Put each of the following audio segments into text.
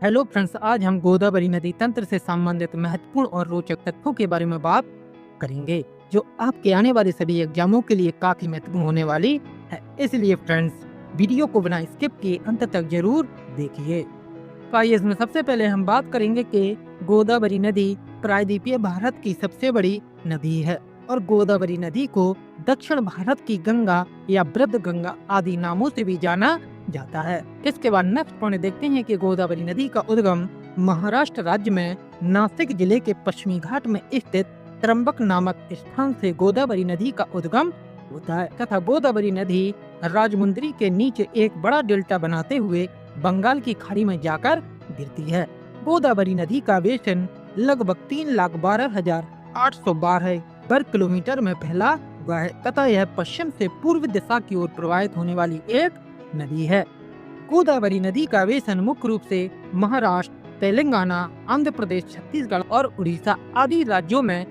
Hello friends, आज हम गोदावरी नदी तंत्र से संबंधित महत्वपूर्ण और रोचक तथ्यों के बारे में बात करेंगे, जो आपके आने वाले सभी एग्जामों के लिए काफी महत्वपूर्ण होने वाली है। इसलिए फ्रेंड्स, वीडियो को बिना स्किप किए अंत तक जरूर देखिए। तो आइए इसमें सबसे पहले हम बात करेंगे कि गोदावरी नदी प्रायद्वीपीय भारत की सबसे बड़ी नदी है और गोदावरी नदी को दक्षिण भारत की गंगा या वृद्ध गंगा आदि नामों से भी जाना जाता है। इसके बाद नेक्स्ट पॉइंट देखते हैं कि गोदावरी नदी का उद्गम महाराष्ट्र राज्य में नासिक जिले के पश्चिमी घाट में स्थित त्र्यंबक नामक स्थान से गोदावरी नदी का उद्गम होता है तथा गोदावरी नदी राजमुंदरी के नीचे एक बड़ा डेल्टा बनाते हुए बंगाल की खाड़ी में जाकर गिरती है। गोदावरी नदी का बेसिन लगभग 3,12,812 वर्ग किलोमीटर में फैला हुआ है तथा यह पश्चिम से पूर्व दिशा की ओर प्रवाहित होने वाली एक नदी है। गोदावरी नदी का बेसिन मुख्य रूप से महाराष्ट्र, तेलंगाना, आंध्र प्रदेश, छत्तीसगढ़ और उड़ीसा आदि राज्यों में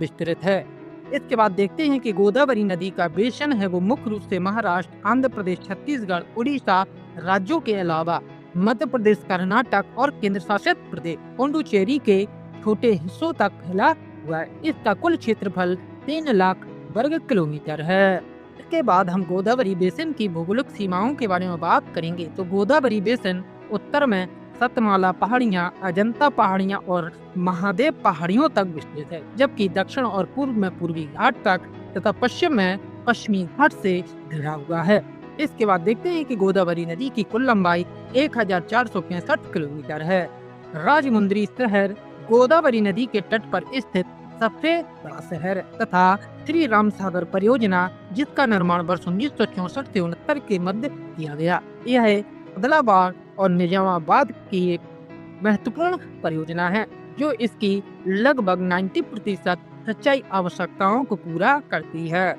विस्तृत है। इसके बाद देखते हैं कि गोदावरी नदी का बेसिन है वो मुख्य रूप से महाराष्ट्र, आंध्र प्रदेश, छत्तीसगढ़, उड़ीसा राज्यों के अलावा मध्य प्रदेश, कर्नाटक और केंद्र शासित प्रदेश पुडुचेरी के छोटे हिस्सों तक फैला हुआ है। इसका कुल क्षेत्रफल 3 लाख वर्ग किलोमीटर है। इसके बाद हम गोदावरी बेसिन की भौगोलिक सीमाओं के बारे में बात करेंगे। तो गोदावरी बेसिन उत्तर में सतमाला पहाड़ियाँ, अजंता पहाड़ियाँ और महादेव पहाड़ियों तक विस्तृत है, जबकि दक्षिण और पूर्व में पूर्वी घाट तक तथा पश्चिम में पश्चिमी घाट से घिरा हुआ है। इसके बाद देखते हैं कि गोदावरी नदी की कुल लंबाई 1465 किलोमीटर है। राजमुंदरी शहर गोदावरी नदी के तट पर स्थित सबसे बड़ा शहर तथा श्री राम सागर परियोजना, जिसका निर्माण वर्ष 1964 से 69 के मध्य किया गया, यह अदलाबाद और निजामाबाद की एक महत्वपूर्ण परियोजना है जो इसकी लगभग 90% सिंचाई आवश्यकताओं को पूरा करती है।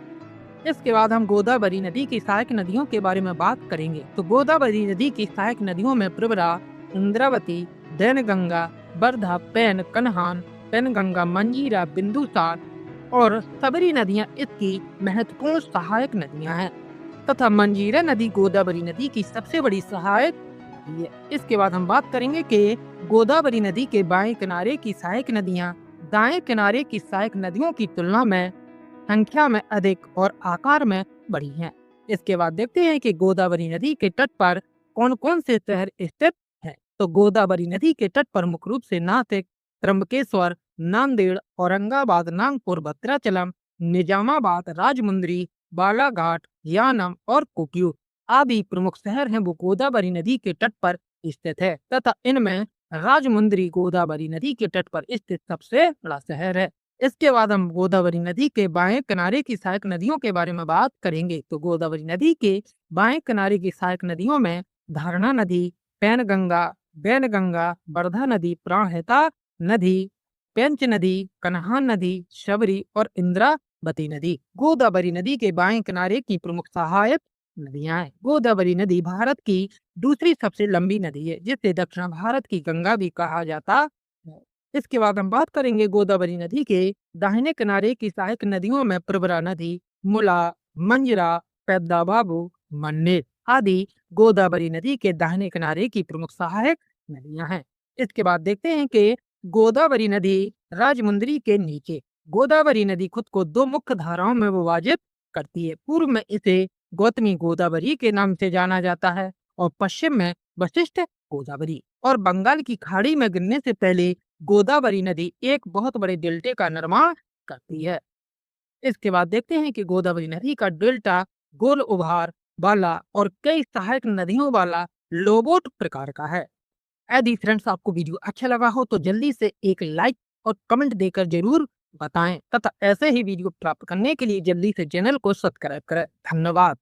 इसके बाद हम गोदावरी नदी की सहायक नदियों के बारे में बात करेंगे। तो गोदावरी नदी की सहायक नदियों में प्रवरा, इंद्रावती, दैनगंगा, वर्धा, पैन, कन्हान, पेनगंगा, मंजीरा, बिंदुसार और सबरी नदियां इसकी महत्वपूर्ण सहायक नदियां हैं तथा मंजीरा नदी गोदावरी नदी की सबसे बड़ी सहायक नदी है। इसके बाद हम बात करेंगे कि गोदावरी नदी के बाएं किनारे की सहायक नदियां दाएं किनारे की सहायक नदियों की तुलना में संख्या में अधिक और आकार में बड़ी हैं। इसके बाद देखते हैं कि गोदावरी नदी के तट पर कौन कौन से शहर स्थित हैं। तो गोदावरी नदी के तट पर मुख्य रूप से नासिक, त्र्यंबकेश्वर, नांदेड़, औरंगाबाद, नागपुर, भद्राचलम, निजामाबाद, राजमुंदरी, बालाघाट, यानम और कुक्यू आदि प्रमुख शहर हैं वो गोदावरी नदी के तट पर स्थित है तथा इनमें राजमुंदरी गोदावरी नदी के तट पर स्थित सबसे बड़ा शहर है। इसके बाद हम गोदावरी नदी के बाएं किनारे की सहायक नदियों के बारे में बात करेंगे। तो गोदावरी नदी के बाएं किनारे की सहायक नदियों में धारणा नदी, पैनगंगा, बैनगंगा, वर्धा नदी, प्राणहिता नदी, पेंच नदी, कन्हान नदी, शबरी और इंद्रावती नदी गोदावरी नदी के बाएं किनारे की प्रमुख सहायक नदियां हैं। गोदावरी नदी भारत की दूसरी सबसे लंबी नदी है, जिसे दक्षिण भारत की गंगा भी कहा जाता है। इसके बाद हम बात करेंगे गोदावरी नदी के दाहिने किनारे की सहायक नदियों में प्रवरा नदी, मुला, मंजरा, पेद्दाबाबू, मन्नेर आदि गोदावरी नदी के दाहिने किनारे की प्रमुख सहायक नदियां हैं। इसके बाद देखते हैं कि गोदावरी नदी राजमुंदरी के नीचे गोदावरी नदी खुद को 2 मुख्य धाराओं में विभाजित करती है। पूर्व में इसे गौतमी गोदावरी के नाम से जाना जाता है और पश्चिम में वशिष्ठ गोदावरी और बंगाल की खाड़ी में गिरने से पहले गोदावरी नदी एक बहुत बड़े डेल्टे का निर्माण करती है। इसके बाद देखते हैं कि गोदावरी नदी का डेल्टा गोल उभार वाला और कई सहायक नदियों वाला लोबोट प्रकार का है। यदि फ्रेंड्स आपको वीडियो अच्छा लगा हो तो जल्दी से एक लाइक और कमेंट देकर जरूर बताएं तथा ऐसे ही वीडियो प्राप्त करने के लिए जल्दी से चैनल को सब्सक्राइब करें। धन्यवाद।